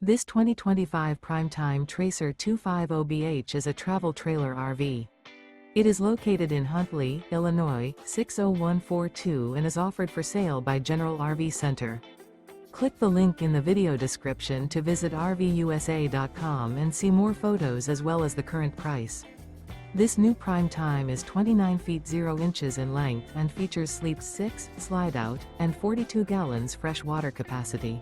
This 2025 Primetime Tracer 250BH is a travel trailer RV. It is located in Huntley, Illinois, 60142 and is offered for sale by General RV Center. Click the link in the video description to visit RVUSA.com and see more photos as well as the current price. This new Primetime is 29 feet 0 inches in length and features Sleep 6, Slideout, and 42 gallons fresh water capacity.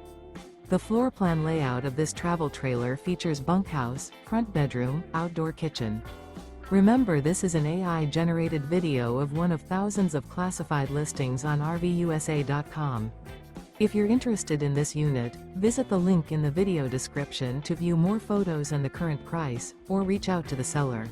The floor plan layout of this travel trailer features bunkhouse, front bedroom, outdoor kitchen. Remember, this is an AI-generated video of one of thousands of classified listings on RVUSA.com. If you're interested in this unit, visit the link in the video description to view more photos and the current price, or reach out to the seller.